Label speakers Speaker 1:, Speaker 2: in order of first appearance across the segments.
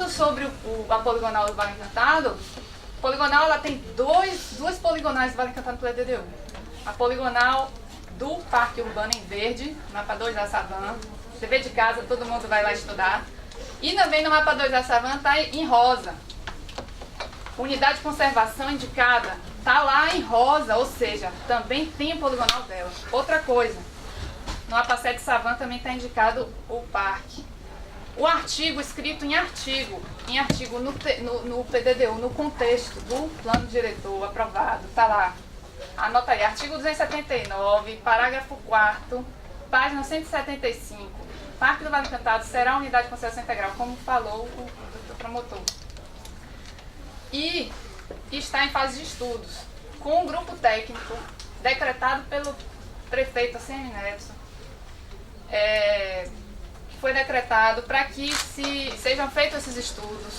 Speaker 1: Falando sobre a poligonal do Vale Encantado, a poligonal ela tem duas poligonais do Vale Encantado pelo EDDU. A poligonal do Parque Urbano em verde, mapa 2 da Savana, dever de casa, todo mundo vai lá estudar. E também no mapa 2 da Savana está em rosa. Unidade de conservação indicada está lá em rosa, ou seja, também tem o poligonal dela. Outra coisa, no mapa 7 Savana também está indicado o parque. O artigo escrito em artigo no PDDU, no contexto do plano diretor aprovado, está lá. Anota aí, artigo 279, parágrafo 4º, página 175. Parque do Vale Encantado será unidade de conservação integral, como falou o promotor. E está em fase de estudos, com um grupo técnico decretado pelo prefeito ACM Neto, que foi decretado para que sejam feitos esses estudos.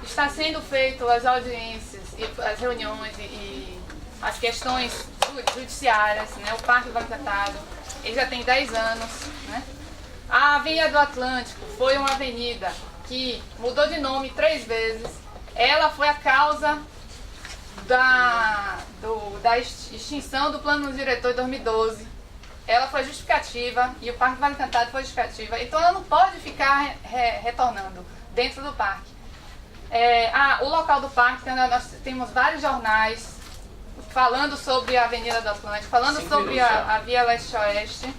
Speaker 1: Está sendo feito as audiências, e as reuniões e as questões judiciárias, né? O Parque do Vale Encantado, ele já tem 10 anos, né? A Avenida do Atlântico foi uma avenida que mudou de nome 3 vezes. Ela foi a causa da extinção do plano diretor de 2012. Ela foi justificativa e o Parque do Vale Encantado foi justificativa. Então ela não pode ficar retornando dentro do parque. O local do parque, nós temos vários jornais falando sobre a Avenida do Atlântico, falando sobre a Via Leste-Oeste,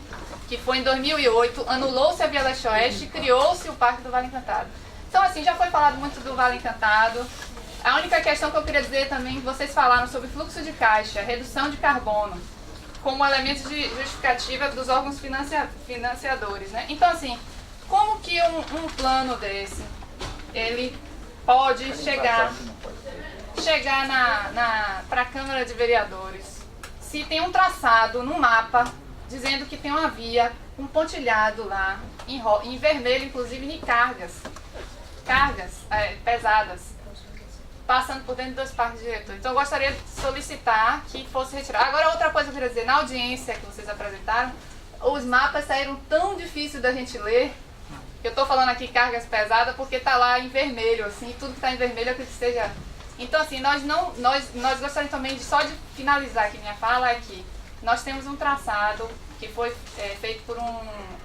Speaker 1: que foi em 2008, anulou-se a Via Leste-Oeste e criou-se o Parque do Vale Encantado. Então, assim, já foi falado muito do Vale Encantado. A única questão que eu queria dizer também, vocês falaram sobre fluxo de caixa, redução de carbono, como elemento de justificativa dos órgãos financiadores, né? Então, assim, como que um plano desse, ele pode chegar para a Câmara de Vereadores, se tem um traçado no mapa, dizendo que tem uma via, um pontilhado lá, em vermelho, inclusive em cargas pesadas, passando por dentro dos parques diretores. Então eu gostaria de solicitar que fosse retirado. Agora outra coisa que eu queria dizer, na audiência que vocês apresentaram, os mapas saíram tão difíceis da gente ler. Eu estou falando aqui cargas pesadas porque está lá em vermelho, assim, tudo que está em vermelho é que seja. Então assim, nós gostaríamos também só de finalizar aqui minha fala, é que nós temos um traçado que foi feito por um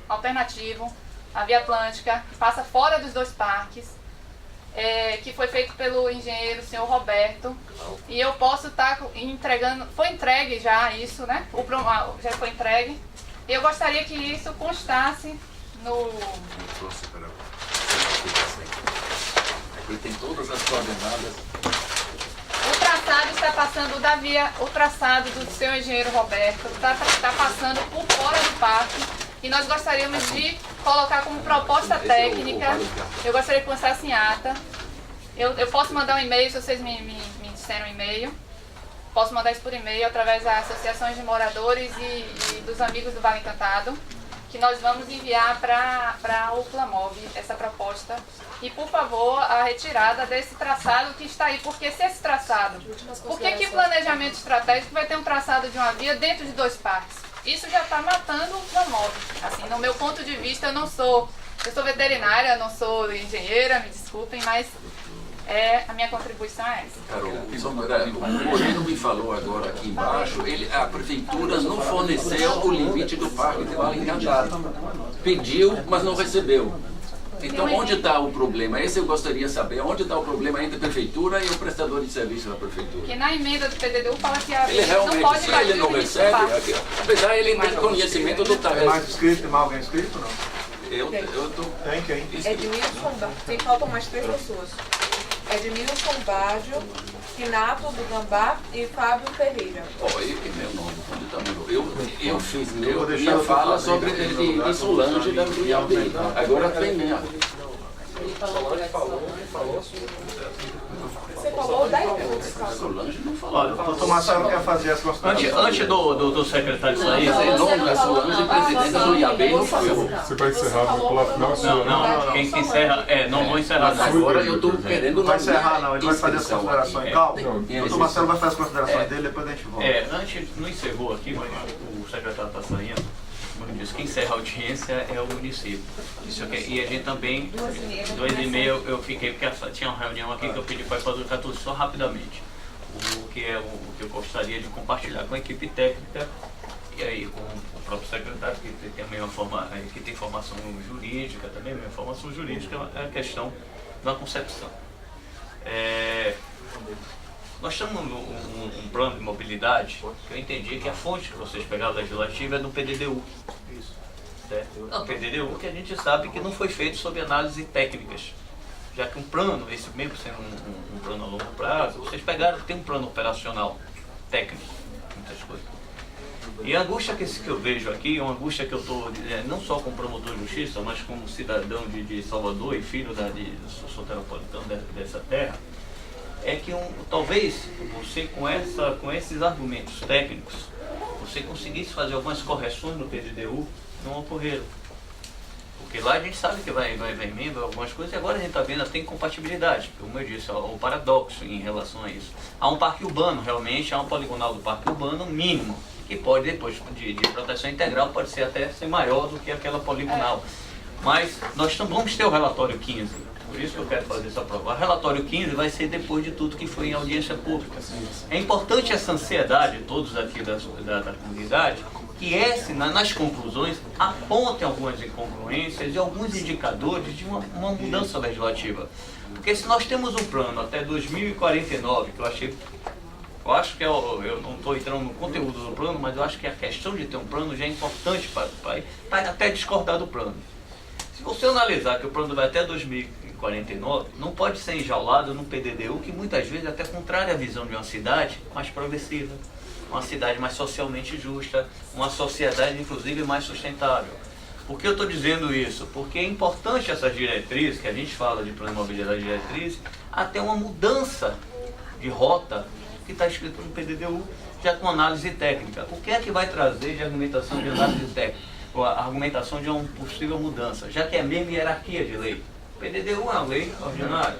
Speaker 1: alternativo, a Via Atlântica, que passa fora dos 2 parques, que foi feito pelo engenheiro, o senhor Roberto, e eu posso estar entregando, foi entregue já isso, né? Já foi entregue, e eu gostaria que isso constasse no...
Speaker 2: Ele tem todas as coordenadas.
Speaker 1: O traçado está passando da via, o traçado do seu engenheiro Roberto está passando por fora do parque, e nós gostaríamos de colocar como proposta técnica, eu gostaria que constasse em ata. Eu posso mandar um e-mail, se vocês me disserem um e-mail, posso mandar isso por e-mail através das associações de moradores e dos amigos do Vale Encantado, que nós vamos enviar para o Plamov essa proposta. E, por favor, a retirada desse traçado que está aí. Porque se esse traçado... Por que planejamento estratégico vai ter um traçado de uma via dentro de 2 parques? Isso já está matando o Plamov. Assim, no meu ponto de vista, eu sou veterinária, não sou engenheira, me desculpem, mas a minha contribuição é essa.
Speaker 2: Carol, o Moreno me falou agora aqui embaixo, a prefeitura não forneceu o limite do parque de Vale Encantado. Pediu, mas não recebeu. Então, onde está o problema? Esse eu gostaria de saber. Onde está o problema entre a prefeitura e o prestador de serviço da prefeitura?
Speaker 1: Porque na emenda do PDDU fala que
Speaker 2: ele realmente,
Speaker 1: não pode
Speaker 2: se ele não recebe, apesar de ele ter conhecimento do
Speaker 3: tarefa. Tem mais inscrito? Tem mais alguém inscrito ou não?
Speaker 2: Eu tô...
Speaker 3: Tem quem?
Speaker 4: Edmilson, tem faltam mais 3 pessoas. Edmilson Baggio, Renato do Gambá e Fábio Ferreira.
Speaker 2: Meu nome, onde está meu? Eu fiz minha fala sobre de Solange da Bruyabê. Agora tem minha.
Speaker 4: Ele falou. Você falou 10 minutos.
Speaker 2: Solange não falou.
Speaker 3: Olha, o doutor Marcelo quer fazer as considerações.
Speaker 5: Antes do secretário sair,
Speaker 2: não é Solange, presidente da Bruyabê, não falou.
Speaker 6: Você vai encerrar, vai pular final?
Speaker 5: Não, quem encerra, não vou encerrar.
Speaker 2: Agora eu estou querendo...
Speaker 3: Não vai encerrar não, ele vai fazer as considerações. Calma, o doutor Marcelo vai fazer as considerações dele, depois a gente volta.
Speaker 5: Antes, não encerrou aqui, mas o secretário está saindo. como disse, quem encerra a audiência é o município. Isso aqui, e a gente também, 2h30 eu fiquei, porque tinha uma reunião aqui que eu pedi para o 14 só rapidamente. O que eu gostaria de compartilhar com a equipe técnica e aí com o próprio secretário, que tem a mesma que tem formação jurídica também, a mesma formação jurídica, é a questão da concepção. Nós temos um plano de mobilidade que eu entendi que a fonte que vocês pegaram legislativa é do PDDU. Certo? Não, PDDU que a gente sabe que não foi feito sob análise técnicas. Já que um plano, esse mesmo sendo um plano a longo prazo, vocês pegaram que tem um plano operacional técnico, muitas coisas. E a angústia que eu vejo aqui, uma angústia que eu estou, não só como promotor de justiça, mas como cidadão de Salvador e filho sou soteropolitano dessa terra, é que talvez você com esses argumentos técnicos, você conseguisse fazer algumas correções no PDDU, não ocorreram. Porque lá a gente sabe que vai emenda algumas coisas e agora a gente está vendo tem compatibilidade. Como eu disse, há um paradoxo em relação a isso. Há um parque urbano, realmente, há um poligonal do parque urbano mínimo, que pode, depois de proteção integral, pode ser até ser maior do que aquela poligonal. Mas nós vamos ter o relatório 15, por isso que eu quero fazer essa prova. O relatório 15 vai ser depois de tudo que foi em audiência pública. É importante essa ansiedade, todos aqui da comunidade, que nas conclusões apontem algumas incongruências e alguns indicadores de uma mudança legislativa. Porque se nós temos um plano até 2049, que eu acho que eu não estou entrando no conteúdo do plano, mas eu acho que a questão de ter um plano já é importante para o país, para até discordar do plano. Se você analisar que o plano vai até 2049, não pode ser enjaulado no PDDU, que muitas vezes é até contrária à visão de uma cidade mais progressiva, uma cidade mais socialmente justa, uma sociedade inclusive mais sustentável. Por que eu estou dizendo isso? Porque é importante essas diretrizes, que a gente fala de plano de mobilidade diretriz, até uma mudança de rota que está escrito no PDDU, já com análise técnica. O que é que vai trazer de argumentação de análise técnica? Ou a argumentação de uma possível mudança, já que é a mesma hierarquia de lei. O PDDU é uma lei ordinária.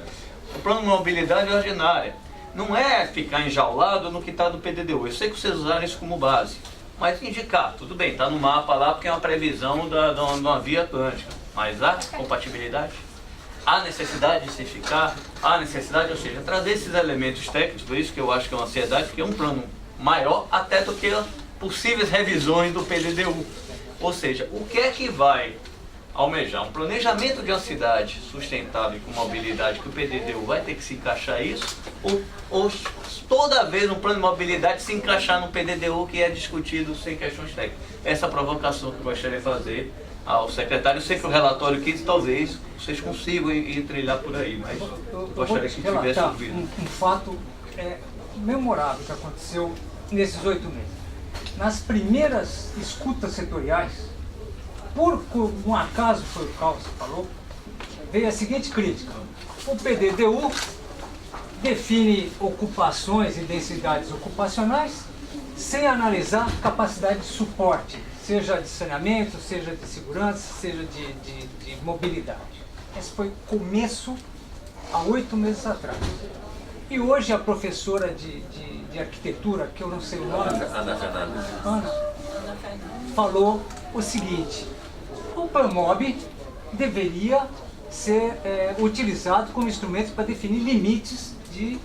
Speaker 5: O plano de mobilidade é ordinária. Não é ficar enjaulado no que está no PDDU. Eu sei que vocês usaram isso como base, mas indicar, tudo bem, está no mapa lá porque é uma previsão de uma via atlântica. Mas há compatibilidade? Há necessidade de se ficar? Há necessidade, ou seja, trazer esses elementos técnicos, por isso que eu acho que é uma ansiedade, porque é um plano maior até do que possíveis revisões do PDDU. Ou seja, o que é que vai almejar? Um planejamento de uma cidade sustentável e com mobilidade, que o PDDU vai ter que se encaixar isso, ou toda vez um plano de mobilidade se encaixar no PDDU que é discutido sem questões técnicas. Essa provocação que eu gostaria de fazer ao secretário. Eu sei que o relatório 15 talvez vocês consigam trilhar por aí, mas eu gostaria que tivesse ouvido.
Speaker 7: Um fato memorável que aconteceu nesses 8 meses. Nas primeiras escutas setoriais, por um acaso, foi o que você falou, veio a seguinte crítica: o PDDU define ocupações e densidades ocupacionais sem analisar capacidade de suporte, seja de saneamento, seja de segurança, seja de mobilidade. Esse foi o começo há 8 meses atrás. E hoje a professora de arquitetura, que eu não sei o nome, Ana, falou o seguinte: o PlanMob deveria ser utilizado como instrumento para definir limites de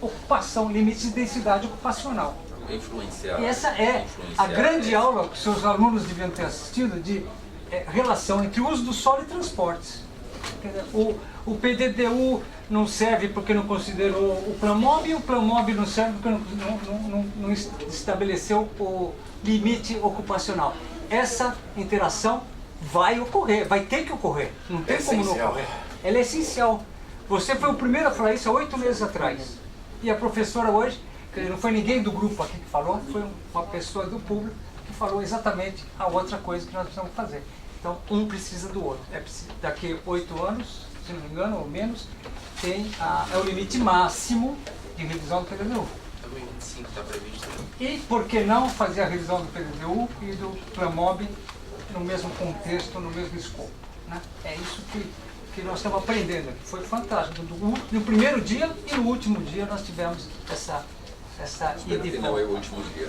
Speaker 7: ocupação, limites de densidade ocupacional.
Speaker 2: Influenciar.
Speaker 7: E essa é a grande aula que seus alunos deviam ter assistido de relação entre o uso do solo e transportes. O PDDU não serve porque não considerou o PlanMob, e o PlanMob não serve porque não estabeleceu o limite ocupacional. Essa interação vai ocorrer, vai ter que ocorrer, não tem como não ocorrer. Ela é essencial. Você foi o primeiro a falar isso há 8 meses atrás. E a professora hoje, não foi ninguém do grupo aqui que falou, foi uma pessoa do público que falou exatamente a outra coisa que nós precisamos fazer. Então, um precisa do outro. Daqui a 8 anos, se não me engano, ou menos, é o limite máximo de revisão do PDDU.
Speaker 8: 2025 está previsto.
Speaker 7: E por que não fazer a revisão do PDDU e do PlanMob no mesmo contexto, no mesmo escopo, né? É isso que nós estamos aprendendo aqui. Foi fantástico. No primeiro dia e no último dia nós tivemos essa ida e
Speaker 2: Não é o
Speaker 7: volta.
Speaker 2: último dia.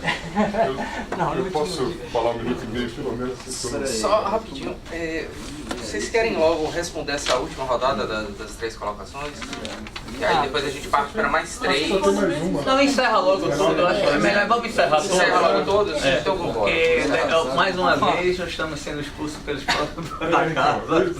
Speaker 6: Eu posso falar 1 minuto e meio, pelo menos?
Speaker 8: Só rapidinho, vocês querem logo responder essa última rodada das 3 colocações? E aí depois a gente parte para mais 3.
Speaker 5: Não, encerra logo tudo, eu acho que é melhor. Vamos encerrar tudo.
Speaker 8: Encerra logo todos? Então concordo.
Speaker 5: Porque, mais uma vez, nós estamos sendo expulsos pelos próprios da casa.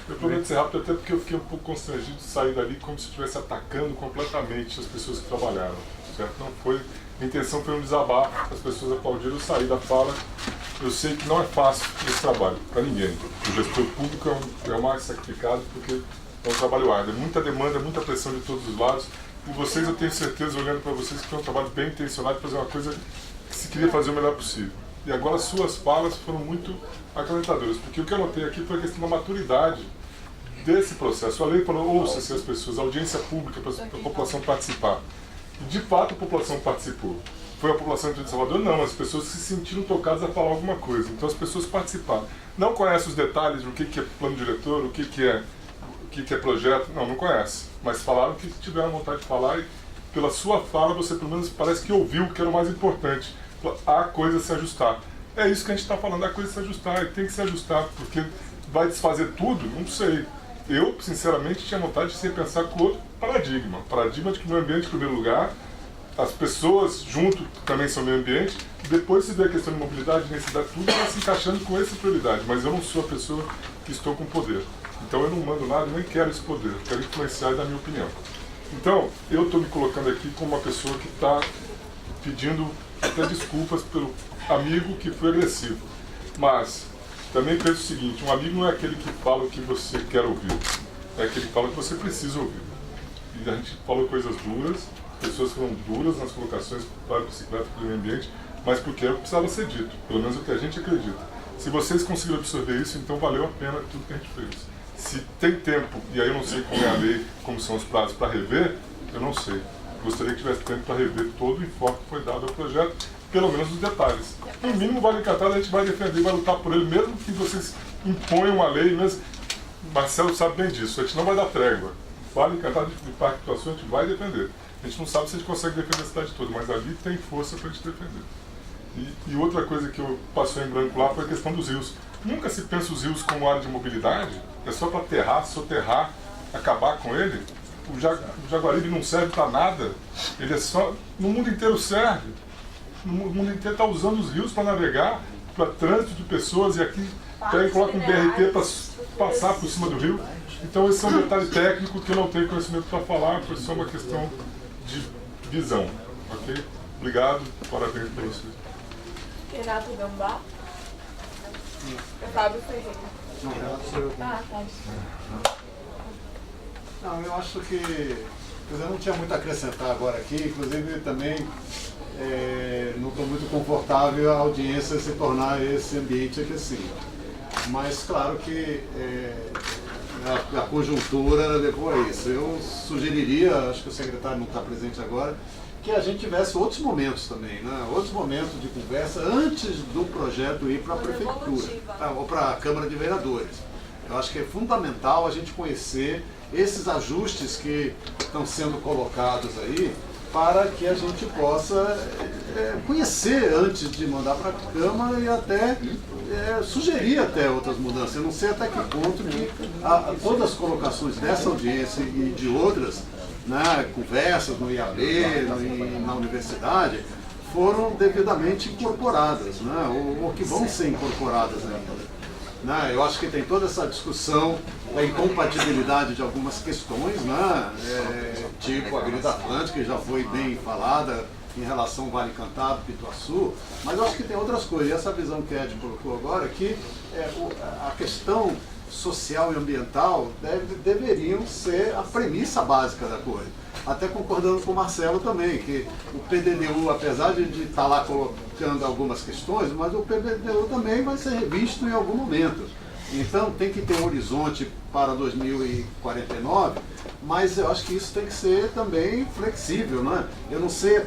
Speaker 6: Eu prometo ser rápido, até porque eu fiquei um pouco constrangido de sair dali como se estivesse atacando completamente as pessoas que trabalharam, certo? Não foi, a intenção foi um desabafo, as pessoas aplaudiram, eu saí da fala. Eu sei que não é fácil esse trabalho, para ninguém. O gestor público é o mais sacrificado porque é um trabalho árduo, é muita demanda, muita pressão de todos os lados. E vocês, eu tenho certeza, olhando para vocês, que foi um trabalho bem intencionado de fazer uma coisa que se queria fazer o melhor possível. E agora as suas falas foram muito acalentadoras, porque o que eu notei aqui foi a questão da maturidade desse processo. A lei falou, ouça-se as pessoas, a audiência pública para a população participar. E de fato a população participou. Foi a população de Salvador? Não, as pessoas se sentiram tocadas a falar alguma coisa. Então as pessoas participaram. Não conhecem os detalhes do que é plano diretor, o que é projeto, não conhece. Mas falaram que tiveram vontade de falar e pela sua fala você pelo menos parece que ouviu o que era o mais importante. Há coisa a se ajustar. É isso que a gente está falando, há coisa a se ajustar, e tem que se ajustar, porque vai desfazer tudo? Não sei. Eu, sinceramente, tinha vontade de se repensar com outro paradigma. Paradigma de que o meio ambiente, em primeiro lugar, as pessoas junto também são meio ambiente, depois se vê a questão de mobilidade, de necessidade, tudo vai se encaixando com essa prioridade, mas eu não sou a pessoa que estou com poder. Então eu não mando nada, nem quero esse poder, eu quero influenciar e dar a minha opinião. Então, eu estou me colocando aqui como uma pessoa que está pedindo até desculpas pelo amigo que foi agressivo. Mas também penso o seguinte, um amigo não é aquele que fala o que você quer ouvir, é aquele que fala o que você precisa ouvir. E a gente falou coisas duras, pessoas foram duras nas colocações para a bicicleta, para o meio ambiente, mas porque é o que precisava ser dito, pelo menos o que a gente acredita. Se vocês conseguiram absorver isso, então valeu a pena tudo que a gente fez. Se tem tempo, e aí eu não sei como é a lei, como são os prazos para rever, eu não sei. Gostaria que tivesse tempo para rever todo o enfoque que foi dado ao projeto, pelo menos os detalhes. No mínimo, Vale Encantado a gente vai defender, vai lutar por ele, mesmo que vocês imponham uma lei, mesmo. Marcelo sabe bem disso, a gente não vai dar trégua. Vale Encantado de Parque do Açu a gente vai defender. A gente não sabe se a gente consegue defender a cidade toda, mas ali tem força para a gente defender. E outra coisa que eu passei em branco lá foi a questão dos rios. Nunca se pensa os rios como área de mobilidade, é só para aterrar, soterrar, acabar com ele. O Jaguaribe não serve para nada, ele é só... No mundo inteiro serve. O mundo inteiro está usando os rios para navegar, para trânsito de pessoas, e aqui pega e coloca um BRT para passar por cima do rio. Então esse é um detalhe técnico que eu não tenho conhecimento para falar, foi só uma questão de visão. Ok? Obrigado, parabéns para vocês.
Speaker 4: Renato Gambá. Fábio Ferreira.
Speaker 9: Não, eu acho que eu não tinha muito a acrescentar agora aqui, inclusive também não estou muito confortável a audiência se tornar esse ambiente aqui assim. Mas claro que a conjuntura levou a isso. Eu sugeriria, acho que o secretário não está presente agora, que a gente tivesse outros momentos também, né? Outros momentos de conversa antes do projeto ir para a prefeitura, ou para a Câmara de Vereadores. Eu acho que é fundamental a gente conhecer esses ajustes que estão sendo colocados aí, para que a gente possa conhecer antes de mandar para a Câmara e até sugerir até outras mudanças. Eu não sei até que ponto que todas as colocações dessa audiência e de outras, né, conversas no IAB, na universidade, foram devidamente incorporadas, né, ou que vão ser incorporadas ainda. Né, eu acho que tem toda essa discussão da incompatibilidade de algumas questões, né, tipo a Avenida Atlântica, que já foi bem falada em relação ao Vale Encantado, Pituaçu, mas eu acho que tem outras coisas. E essa visão que a Ed colocou agora, que a questão social e ambiental deveriam ser a premissa básica da coisa. Até concordando com o Marcelo também, que o PDDU, apesar de estar lá colocando algumas questões, mas o PDDU também vai ser revisto em algum momento. Então tem que ter um horizonte para 2049, mas eu acho que isso tem que ser também flexível, né? Eu não sei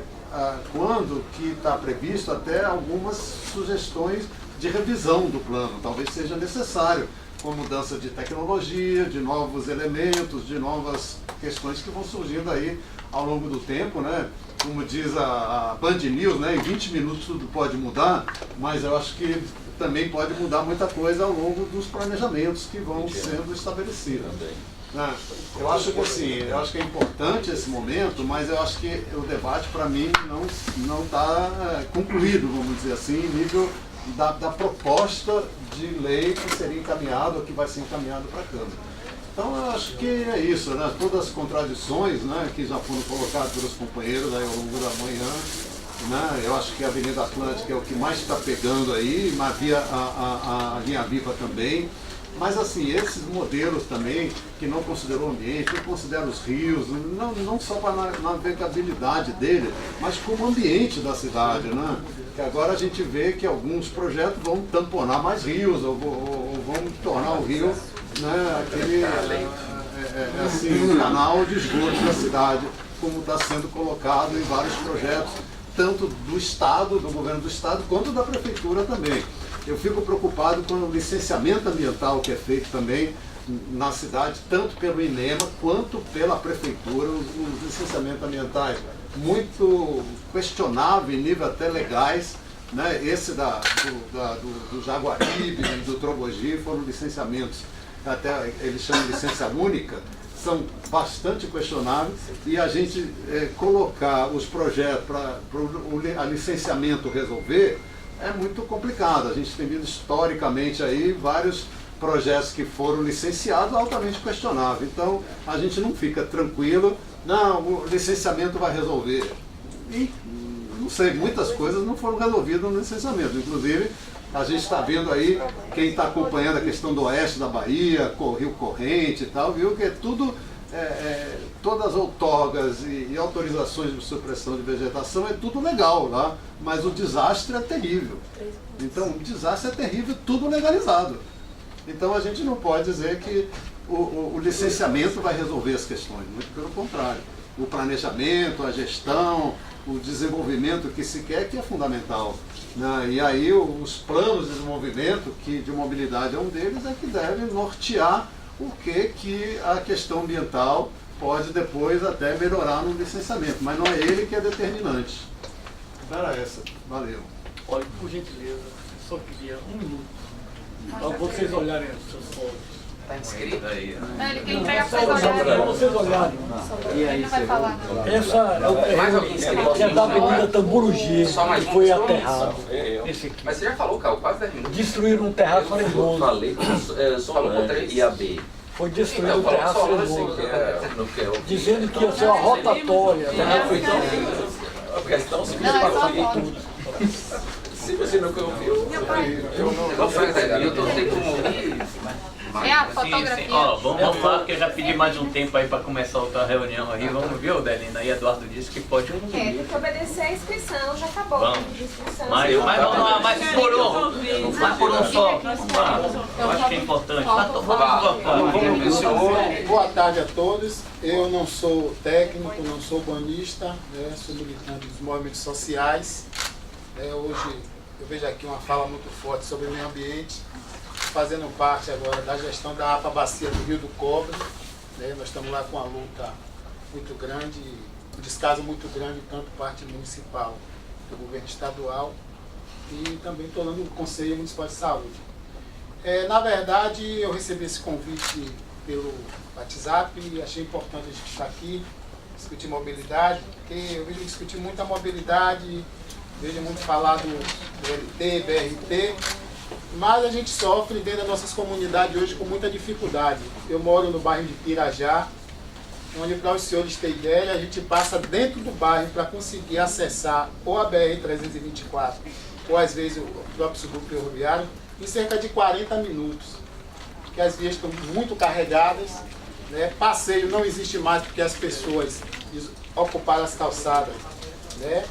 Speaker 9: quando que está previsto até algumas sugestões de revisão do plano, talvez seja necessário com mudança de tecnologia, de novos elementos, de novas questões que vão surgindo aí ao longo do tempo, né? Como diz a Band News, né? Em 20 minutos tudo pode mudar, mas eu acho que também pode mudar muita coisa ao longo dos planejamentos que vão sendo estabelecidos. Eu acho que assim, eu acho que é importante esse momento, mas eu acho que o debate para mim não está concluído, vamos dizer assim, em nível da proposta de lei que seria encaminhado ou que vai ser encaminhado para a Câmara. Então eu acho que é isso, né? Todas as contradições, né, que já foram colocadas pelos companheiros aí ao longo da manhã, né? Eu acho que a Avenida Atlântica é o que mais está pegando aí, a linha Viva também. Mas assim, esses modelos também, que não considerou o ambiente, não consideram os rios, não só para a navegabilidade dele, mas como ambiente da cidade, né? Que agora a gente vê que alguns projetos vão tamponar mais rios, ou vão tornar o rio, né, aquele assim, canal de esgoto da cidade, como está sendo colocado em vários projetos, tanto do Estado, do governo do Estado, quanto da Prefeitura também. Eu fico preocupado com o licenciamento ambiental que é feito também na cidade, tanto pelo INEMA quanto pela Prefeitura, os licenciamentos ambientais muito questionáveis, em nível até legais, né? Esse do Jaguaribe e do Trobogi foram licenciamentos, até eles chamam de licença única, são bastante questionáveis, e a gente colocar os projetos para o licenciamento resolver é muito complicado. A gente tem visto historicamente aí vários projetos que foram licenciados altamente questionáveis. Então a gente não fica tranquilo, não, o licenciamento vai resolver. E não sei, muitas coisas não foram resolvidas no licenciamento. Inclusive, a gente está vendo aí, quem está acompanhando a questão do oeste da Bahia, Rio Corrente e tal, viu que é tudo, todas as outorgas e autorizações de supressão de vegetação é tudo legal lá, mas o desastre é terrível. Então, o desastre é terrível, tudo legalizado. Então, a gente não pode dizer que o licenciamento vai resolver as questões, muito pelo contrário. O planejamento, a gestão, o desenvolvimento que se quer, que é fundamental, né? E aí os planos de desenvolvimento, que de mobilidade é um deles, é que devem nortear o que a questão ambiental pode depois até melhorar no licenciamento, mas não é ele que é determinante. Era essa. Valeu.
Speaker 10: Olha, por gentileza, eu só queria um minuto para vocês olharem os seus fotos.
Speaker 8: Está inscrito?
Speaker 1: Não, ele quer entregar para vocês olharem.
Speaker 10: Para vocês olharem.
Speaker 1: Ele não vai falar.
Speaker 10: Essa é o terreno que é da Avenida Tamburugi, que foi aterrado. Esse aqui.
Speaker 8: Mas você já falou, Carl, quase 10 minutos.
Speaker 10: Destruíram um terraço arenoso.
Speaker 2: Eu falei com Solange e a B.
Speaker 10: Foi destruído o terraço arenoso. Dizendo que ia ser uma rotatória.
Speaker 2: A questão se
Speaker 1: Não, é só a foto.
Speaker 2: Se você nunca ouviu,
Speaker 8: eu estou tentando morrer.
Speaker 1: É a fotografia.
Speaker 5: Ó, vamos lá, porque eu já pedi mais um tempo aí para começar outra reunião aí. Vamos ver, Delina. E Eduardo disse que pode.
Speaker 11: Tem que obedecer a inscrição, já acabou.
Speaker 5: Vamos. Mas vamos lá, mais por um só. Eu acho que é importante.
Speaker 12: Boa tarde a todos. Eu não sou técnico, não sou banista, né? Sou militante dos movimentos sociais. Hoje eu vejo aqui uma fala muito forte sobre o meio ambiente, fazendo parte agora da gestão da APA Bacia do Rio do Cobre. Nós estamos lá com uma luta muito grande, um descaso muito grande, tanto parte municipal do governo estadual, e também estou lá no Conselho Municipal de Saúde. Na verdade, eu recebi esse convite pelo WhatsApp e achei importante a gente estar aqui, discutir mobilidade, porque eu vejo discutir muito a mobilidade, vejo muito falar do LT, BRT, mas a gente sofre dentro das nossas comunidades hoje com muita dificuldade. Eu moro no bairro de Pirajá, onde, para os senhores terem ideia, a gente passa dentro do bairro para conseguir acessar ou a BR-324 ou às vezes o próprio subúrbio ferroviário em cerca de 40 minutos, porque as vias estão muito carregadas, né? Passeio não existe mais porque as pessoas ocuparam as calçadas, né?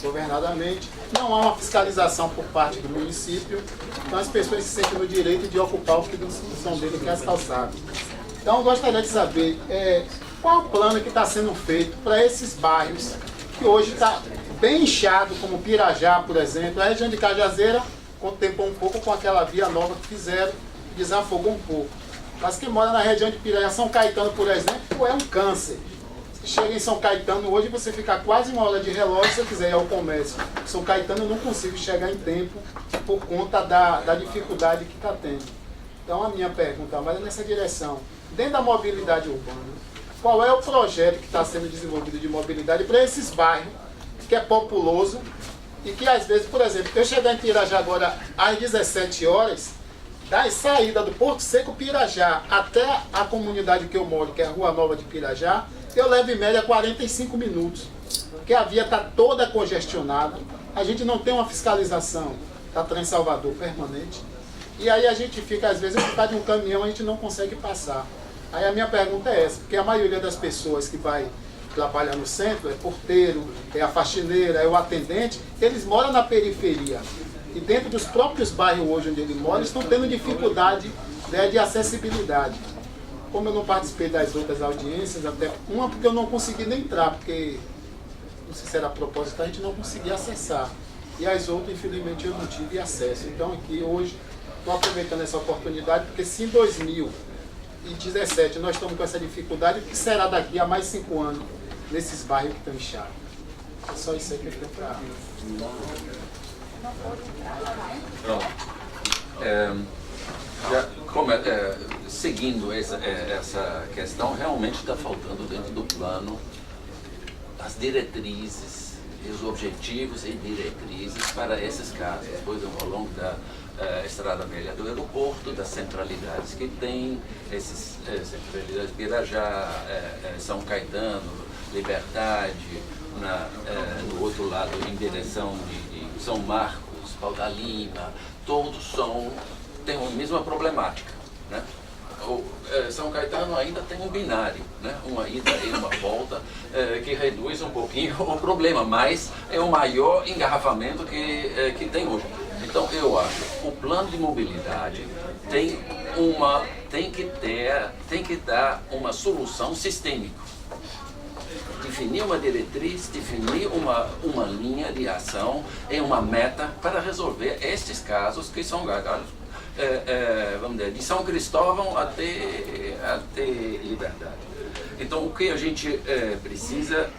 Speaker 12: Governadamente, não há uma fiscalização por parte do município, então as pessoas se sentem no direito de ocupar o que não são dele, que é as calçadas. Então eu gostaria de saber qual é o plano que está sendo feito para esses bairros que hoje está bem inchado, como Pirajá, por exemplo. A região de Cajazeira contemplou um pouco com aquela via nova que fizeram, desafogou um pouco. Mas quem mora na região de Pirajá, São Caetano, por exemplo, é um câncer. Se chega em São Caetano hoje, você fica quase 1 hora de relógio se você quiser ir ao comércio. São Caetano eu não consigo chegar em tempo por conta da dificuldade que está tendo. Então a minha pergunta vai nessa direção. Dentro da mobilidade urbana, qual é o projeto que está sendo desenvolvido de mobilidade para esses bairros, que é populoso, e que às vezes, por exemplo, eu chegar em Pirajá agora às 17 horas, da saída do Porto Seco Pirajá até a comunidade que eu moro, que é a Rua Nova de Pirajá, eu levo em média 45 minutos, porque a via está toda congestionada, a gente não tem uma fiscalização da Trem Salvador permanente, e aí a gente fica, às vezes, por causa de um caminhão, a gente não consegue passar. Aí a minha pergunta é essa, porque a maioria das pessoas que vai trabalhar no centro, é porteiro, é a faxineira, é o atendente, eles moram na periferia. E dentro dos próprios bairros hoje onde eles moram, estão tendo dificuldade, né, de acessibilidade. Como eu não participei das outras audiências, até uma porque eu não consegui nem entrar, porque, não sei se era a propósito, a gente não conseguia acessar. E as outras, infelizmente, eu não tive acesso. Então aqui hoje, estou aproveitando essa oportunidade, porque se em 2017 nós estamos com essa dificuldade, o que será daqui a mais 5 anos nesses bairros que estão inchados? É só isso aí que eu tenho para mim.
Speaker 2: Seguindo essa questão, realmente está faltando dentro do plano as diretrizes, os objetivos e diretrizes para esses casos. Por exemplo, ao longo da Estrada Velha do aeroporto, das centralidades que tem, essas centralidades de Pirajá, São Caetano, Liberdade, no outro lado, em direção de São Marcos, Pau da Lima, todos têm a mesma problemática, né? São Caetano ainda tem um binário, né? Uma ida e uma volta, que reduz um pouquinho o problema, mas é o maior engarrafamento que tem hoje. Então eu acho que o plano de mobilidade tem que dar uma solução sistêmica. Definir uma diretriz, definir uma linha de ação e uma meta para resolver estes casos que são gargalos, vamos dizer, de São Cristóvão até Liberdade. Então o que a gente precisa,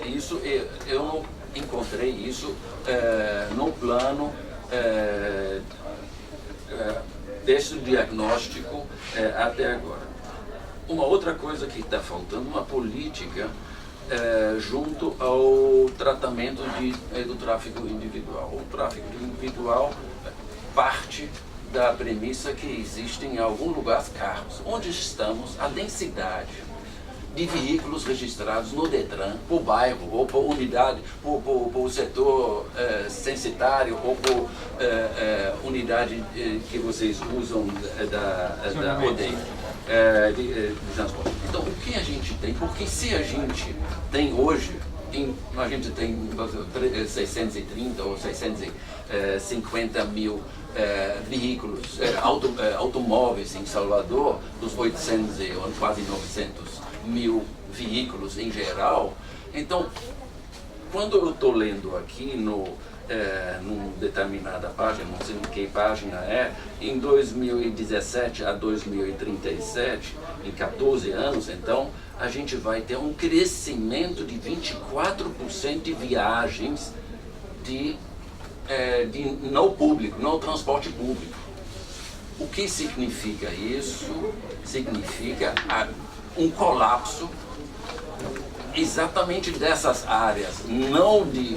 Speaker 2: isso eu não encontrei isso no plano desse diagnóstico até agora. Uma outra coisa que está faltando, uma política junto ao tratamento do tráfico individual. O tráfico individual parte da premissa que existem em algum lugar carros. Onde estamos, a densidade de veículos registrados no Detran, por bairro, ou por unidade, por setor censitário, ou por unidade que vocês usam da rodeio. De transporte. Então, o que a gente tem? Porque se a gente tem hoje, a gente tem 630 ou 650 mil veículos, automóveis em Salvador, dos 800 e quase 900 mil veículos em geral. Então, quando eu estou lendo aqui numa determinada página, não sei em que página em 2017 a 2037, em 14 anos, então, a gente vai ter um crescimento de 24% de viagens no público, no transporte público. O que significa isso? Significa um colapso exatamente dessas áreas, não de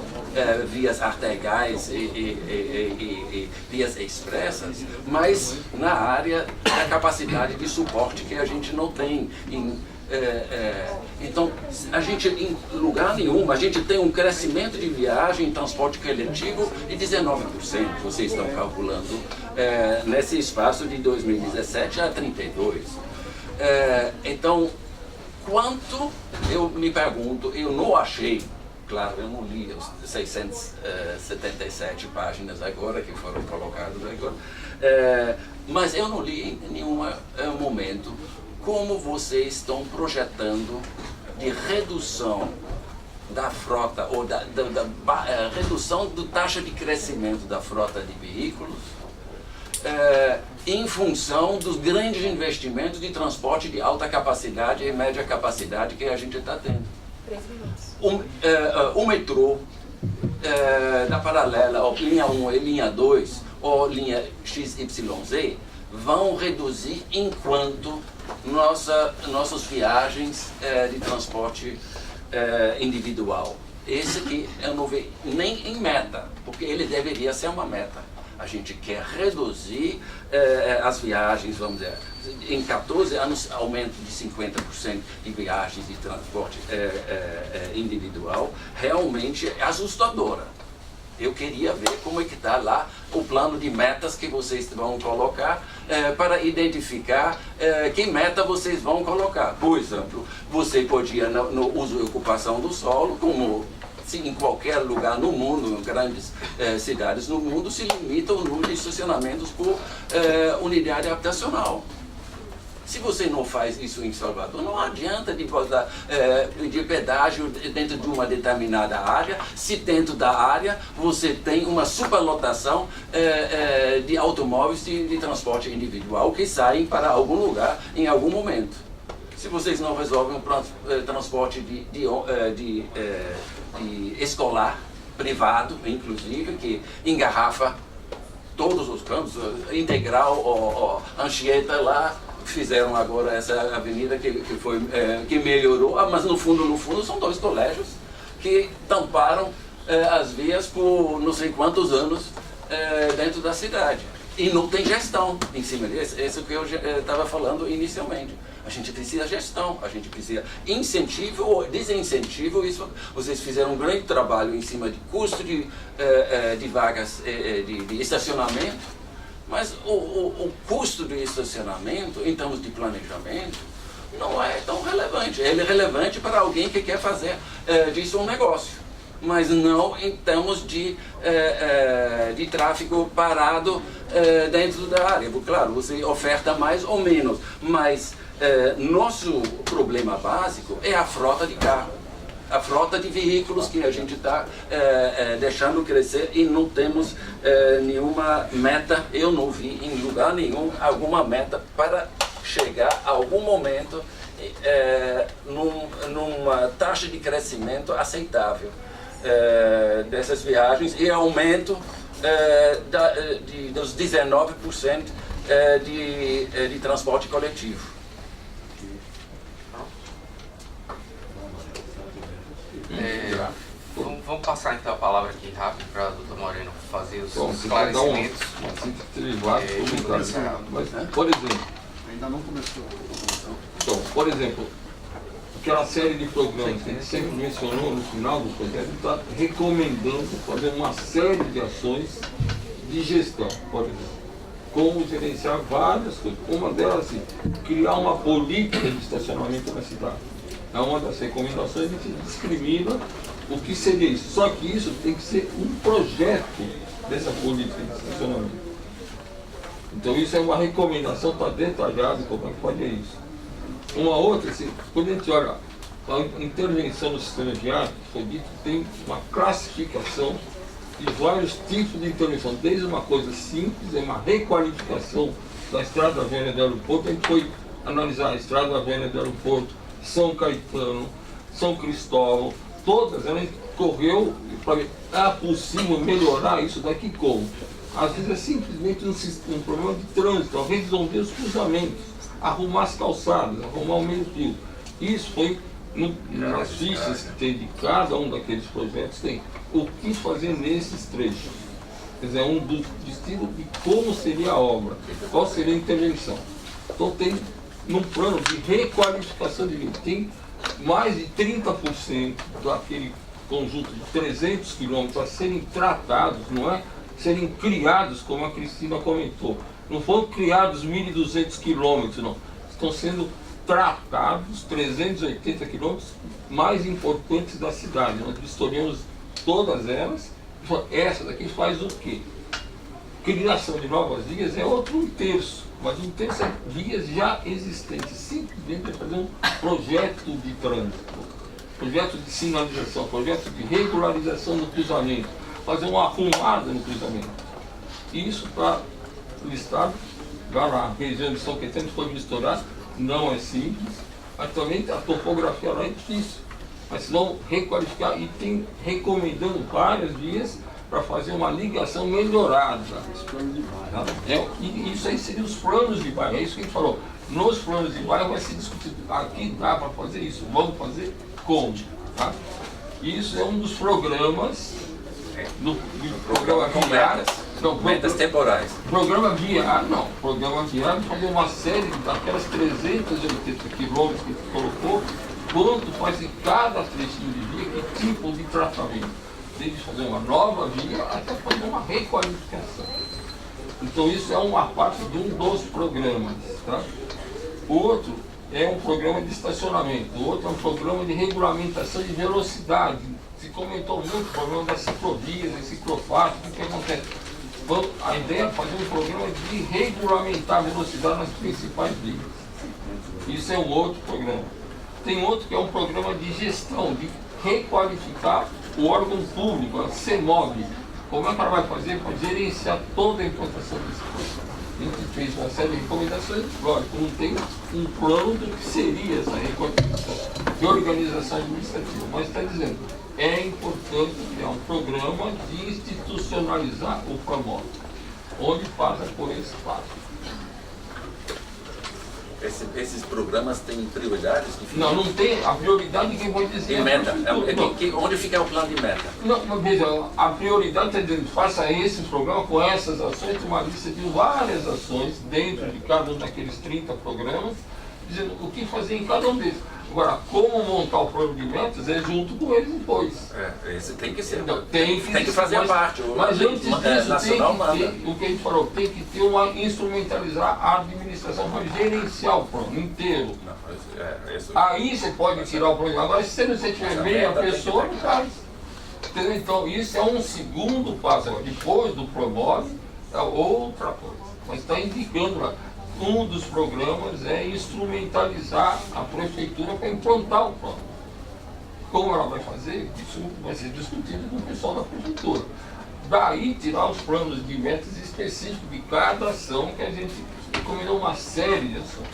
Speaker 2: vias arteriais e vias expressas, mas na área da capacidade de suporte que a gente não tem. Então, a gente, em lugar nenhum, a gente tem um crescimento de viagem em transporte coletivo de 19%, vocês estão calculando, nesse espaço de 2017 a 32%. Então, quanto, eu me pergunto, eu não achei, claro, eu não li as 677 páginas agora, que foram colocadas agora, mas eu não li em nenhum momento como vocês estão projetando de redução da frota, ou da redução da taxa de crescimento da frota de veículos, em função dos grandes investimentos de transporte de alta capacidade e média capacidade que a gente está tendo.
Speaker 11: 3 minutos.
Speaker 2: O metrô da paralela, ou linha 1 e linha 2, ou linha XYZ, vão reduzir enquanto nossas viagens de transporte individual. Esse aqui eu não vejo nem em meta, porque ele deveria ser uma meta. A gente quer reduzir as viagens, vamos dizer, em 14 anos, aumento de 50% de viagens de transporte individual, realmente é assustadora. Eu queria ver como é que está lá o plano de metas que vocês vão colocar para identificar que meta vocês vão colocar. Por exemplo, você podia, no uso e ocupação do solo, como em qualquer lugar no mundo, em grandes cidades no mundo, se limita o número de estacionamentos por unidade habitacional. Se você não faz isso em Salvador, não adianta pedir pedágio dentro de uma determinada área, se dentro da área você tem uma superlotação de automóveis de transporte individual que saem para algum lugar em algum momento. Se vocês não resolvem o transporte de escolar, privado, inclusive, que engarrafa todos os campos, Integral ou Anchieta lá, fizeram agora essa avenida que melhorou, mas no fundo são 2 colégios que tamparam as vias por não sei quantos anos dentro da cidade. E não tem gestão em cima disso. Isso que eu estava falando inicialmente. A gente precisa de gestão, a gente precisa incentivo ou desincentivo. Isso, vocês fizeram um grande trabalho em cima de custo de vagas de estacionamento, mas o custo de estacionamento, em termos de planejamento, não é tão relevante. Ele é relevante para alguém que quer fazer disso um negócio, mas não em termos de tráfego parado dentro da área. Claro, você oferta mais ou menos, mas nosso problema básico é a frota de carro, a frota de veículos que a gente está deixando crescer e não temos nenhuma meta. Eu não vi em lugar nenhum alguma meta para chegar a algum momento numa taxa de crescimento aceitável dessas viagens e aumento dos 19% de transporte coletivo.
Speaker 8: Vamos passar então a palavra aqui rápido para o Dr. Moreno fazer os esclarecimentos.
Speaker 13: Mas, por exemplo,
Speaker 9: ainda não começou.
Speaker 13: Então, por exemplo, aquela série de programas que a gente sempre mencionou no final do projeto, está recomendando fazer uma série de ações de gestão, por exemplo. Como gerenciar várias coisas. Uma delas, assim, criar uma política de estacionamento na cidade. É uma das recomendações, a gente discrimina o que seria isso. Só que isso tem que ser um projeto dessa política de estacionamento. Então isso é uma recomendação, está detalhado como é que faria isso. Uma outra, assim, quando a gente olha a intervenção no sistema viário, foi dito que tem uma classificação de vários tipos de intervenção, desde uma coisa simples, uma requalificação da estrada velha do aeroporto. A gente foi analisar a estrada velha do aeroporto, São Caetano, São Cristóvão, todas elas correu para ver, é possível melhorar isso daqui como? Às vezes é simplesmente um problema de trânsito, resolver os cruzamentos, arrumar as calçadas, arrumar o meio-fio. Isso foi nas fichas que tem de cada um daqueles projetos, tem o que fazer nesses trechos. Quer dizer, um do destino de como seria a obra, qual seria a intervenção. Então tem, num plano de requalificação de vida, tem mais de 30% daquele conjunto de 300 quilômetros a serem tratados, não é? Serem criados, como a Cristina comentou. Não foram criados 1.200 quilômetros, não. Estão sendo tratados 380 quilômetros mais importantes da cidade. Nós vistoriamos todas elas. Essa daqui faz o quê? Criação de novas vias é outro 1/3, mas 1/3 é vias já existentes. Simplesmente é fazer um projeto de trânsito, projeto de sinalização, projeto de regularização do cruzamento, fazer uma arrumada no cruzamento. Isso para do estado, lá na região de São Caetano, foi misturar, não é simples, mas também a topografia lá é difícil. Mas se não requalificar e tem recomendando várias vias para fazer uma ligação melhorada. Tá? E isso aí seria os planos de bairro, é isso que a gente falou. Nos planos de bairro vai ser discutido, aqui dá para fazer isso, vamos fazer como? Tá? Isso é um dos programas, do programa
Speaker 2: com metas temporais.
Speaker 13: Programa viário, não, programa viário fazer uma série daquelas 380 quilômetros que você colocou, quanto faz em cada trechinho de via, que tipo de tratamento. Desde fazer uma nova via até fazer uma requalificação. Então isso é uma parte de um dos programas. Tá? O outro é um programa de estacionamento, o outro é um programa de regulamentação de velocidade. Se comentou muito o problema das ciclovias, das ciclofaixas, o que acontece? Então, a ideia é fazer um programa de regulamentar a velocidade nas principais vias. Isso é um outro programa. Tem outro que é um programa de gestão, de requalificar o órgão público, a CEMOB. Como é que ela vai fazer para gerenciar toda a implantação desse programa? A gente fez uma série de recomendações, lógico, não tem um plano do que seria essa requalificação de organização administrativa, mas está dizendo, é importante criar um programa de institucionalizar o PROMOB, onde passa por esse passo.
Speaker 2: Esses programas têm prioridades?
Speaker 13: Não, não tem. A prioridade quem vai dizer.
Speaker 2: E meta? Onde fica o plano de meta?
Speaker 13: Não, veja, a prioridade está dizendo, faça esse programa com essas ações, uma lista de várias ações dentro de cada um daqueles 30 programas, dizendo o que fazer em cada um deles. Agora, como montar o plano de metas é junto com eles depois.
Speaker 2: Esse tem que ser.
Speaker 13: Então, tem que
Speaker 2: fazer parte.
Speaker 13: Mas antes disso, tem que ter, o que a gente falou, tem que ter uma instrumentalizar a administração para gerenciar o plano inteiro. Aí você pode tirar o plano. Agora, se você tiver meia pessoa, não faz. Então, isso é um segundo passo. Depois do PROMOB, é outra coisa. Mas está indicando lá. Um dos programas é instrumentalizar a prefeitura para implantar o plano. Como ela vai fazer? Isso vai ser discutido com o pessoal da prefeitura. Daí tirar os planos de metas específicos de cada ação, que a gente recomendou uma série de ações.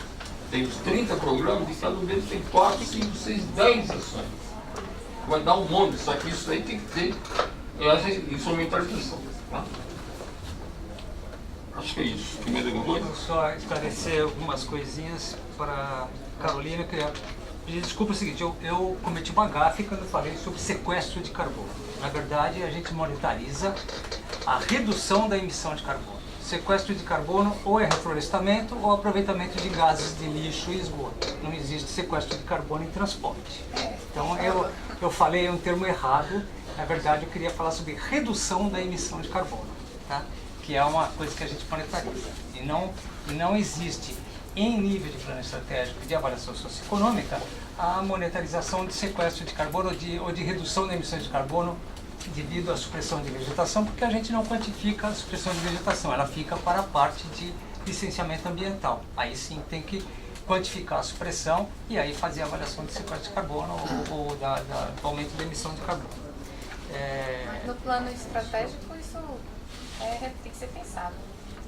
Speaker 13: Tem os 30 programas, e cada um deles tem 4, 5, 6, 10 ações. Vai dar um monte, só que isso aí tem que ter essa instrumentalização. Tá? Acho que é isso.
Speaker 7: Vou só esclarecer algumas coisinhas para Carolina. Eu queria pedir desculpa o seguinte, eu cometi uma gafe quando eu falei sobre sequestro de carbono. Na verdade, a gente monetariza a redução da emissão de carbono. Sequestro de carbono ou é reflorestamento ou aproveitamento de gases de lixo e esgoto. Não existe sequestro de carbono em transporte. Então eu falei um termo errado. Na verdade, eu queria falar sobre redução da emissão de carbono. Tá? Que é uma coisa que a gente monetariza. E não existe, em nível de plano estratégico de avaliação socioeconômica, a monetarização de sequestro de carbono ou de redução da emissão de carbono devido à supressão de vegetação, porque a gente não quantifica a supressão de vegetação, ela fica para a parte de licenciamento ambiental. Aí sim tem que quantificar a supressão e aí fazer a avaliação de sequestro de carbono ou do aumento da emissão de carbono.
Speaker 1: No plano estratégico isso tem que ser pensado.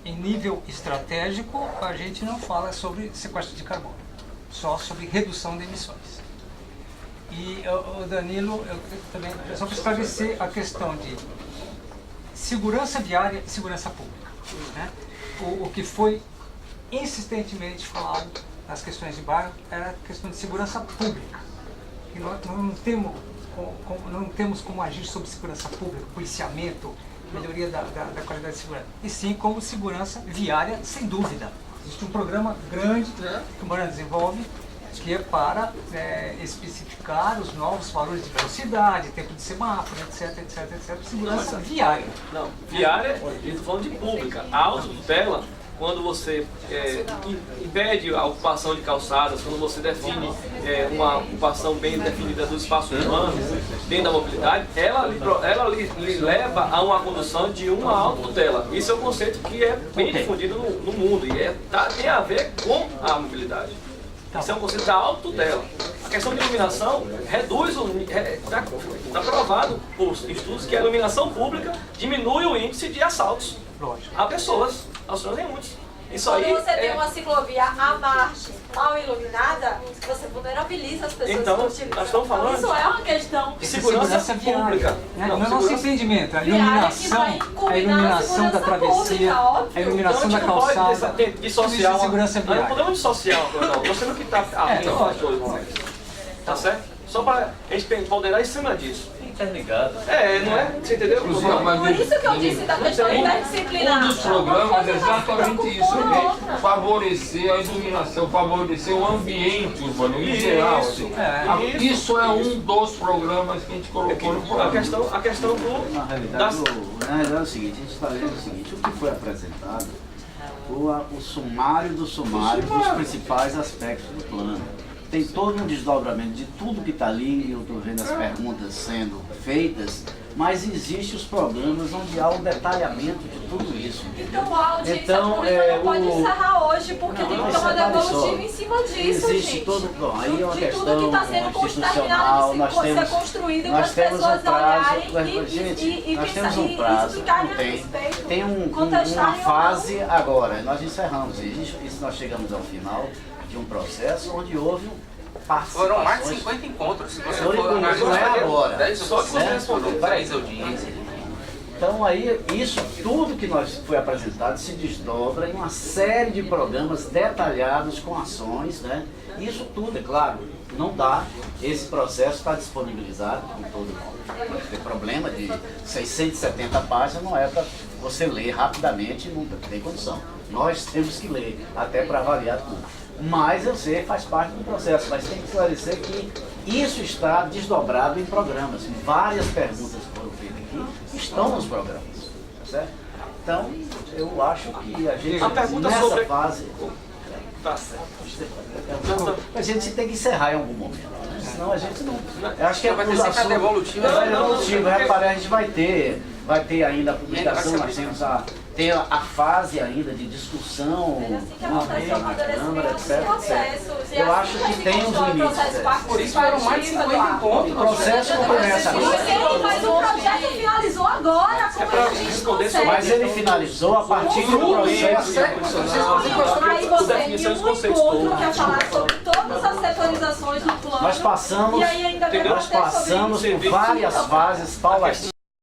Speaker 7: Em nível estratégico, a gente não fala sobre sequestro de carbono, só sobre redução de emissões. E o Danilo, eu também, só para esclarecer a questão de segurança viária e segurança pública. Né? O que foi insistentemente falado nas questões de bairro era a questão de segurança pública. E nós não temos como agir sobre segurança pública, policiamento, melhoria da qualidade de segurança, e sim como segurança viária, sem dúvida. Existe um programa grande que o Morano desenvolve, que é para especificar os novos valores de velocidade, tempo de semáforo, etc, segurança viária.
Speaker 14: Não, viária, estou falando de pública. A autotutela, quando você impede a ocupação de calçadas, quando você define uma ocupação bem definida dos espaços urbanos, dentro da mobilidade, ela lhe leva a uma condução de uma autotutela. Isso é um conceito que é bem difundido no mundo e tem a ver com a mobilidade. Isso é um conceito da autotutela. A questão de iluminação reduz está provado por estudos que a iluminação pública diminui o índice de assaltos a pessoas. Aos transeuntes. Isso
Speaker 11: Quando
Speaker 14: aí
Speaker 11: você tem uma ciclovia à margem, mal iluminada, você vulnerabiliza as pessoas
Speaker 14: Então,
Speaker 11: que utilizam.
Speaker 14: nós estamos falando
Speaker 11: Isso é uma questão
Speaker 14: de segurança pública.
Speaker 7: No nosso entendimento, a iluminação da travessia, a iluminação da calçada,
Speaker 14: não pode dissociar
Speaker 7: de segurança
Speaker 14: nós não
Speaker 7: viária.
Speaker 14: podemos dissociar uma coisa da outra. Nós temos que estar atentos às duas momentos. Tá certo? Só para a gente ponderar em cima disso.
Speaker 5: Interligado.
Speaker 14: Não é? Você entendeu?
Speaker 11: Por isso que eu disse da questão interdisciplinar.
Speaker 13: Um dos programas é exatamente isso, favorecer a iluminação, favorecer o ambiente urbano em geral. Assim. Isso é um dos programas que a gente colocou no programa.
Speaker 14: A questão do...
Speaker 15: Na realidade, é o seguinte, a gente está vendo o seguinte, o que foi apresentado o sumário dos principais aspectos do plano. Tem todo um desdobramento de tudo que está ali, eu estou vendo as perguntas sendo feitas, mas existem os programas onde há o detalhamento de tudo isso.
Speaker 11: Então a audiência pública não pode encerrar hoje, porque tem que ter uma devolutiva em cima disso,
Speaker 15: existe
Speaker 11: gente.
Speaker 15: Todo, bom, aí é uma
Speaker 11: de
Speaker 15: questão
Speaker 11: tudo que está sendo
Speaker 15: institucional,
Speaker 11: terminado de ser construído para as pessoas olharem e explicarem a respeito.
Speaker 15: Tem uma fase agora, nós encerramos isso, nós chegamos ao final de um processo onde houve participações.
Speaker 8: Foram mais de 50 encontros. Se você for
Speaker 15: não é agora.
Speaker 8: 10 só que você respondeu, 10 audiências.
Speaker 15: Então aí, isso tudo que nós foi apresentado se desdobra em uma série de programas detalhados com ações, né? Isso tudo, é claro, não dá. Esse processo está disponibilizado com todo mundo. Não tem problema de 670 páginas, não é para você ler rapidamente, não tem condição. Nós temos que ler, até para avaliar tudo. Mas eu sei que faz parte do processo, mas tem que esclarecer que isso está desdobrado em programas. Várias perguntas que foram feitas aqui estão nos programas, tá certo? Então, eu acho que a gente, nessa fase...
Speaker 14: Tá certo.
Speaker 15: A gente tem que encerrar em algum momento, né? Senão a gente não... Eu acho que
Speaker 8: vai ter sempre a devolutiva.
Speaker 15: A gente vai ter ainda a publicação, nós temos tem a fase ainda de discussão, Câmara, etc. Eu acho que tem os limites.
Speaker 8: Por isso foram mais de 50 encontros.
Speaker 15: O processo não começa agora.
Speaker 11: Mas o projeto finalizou agora, como a gente consegue?
Speaker 15: Mas ele finalizou a partir do processo.
Speaker 11: Aí você tem um encontro que é falar sobre todas as setorizações do plano.
Speaker 15: Nós passamos por várias fases paulatinas.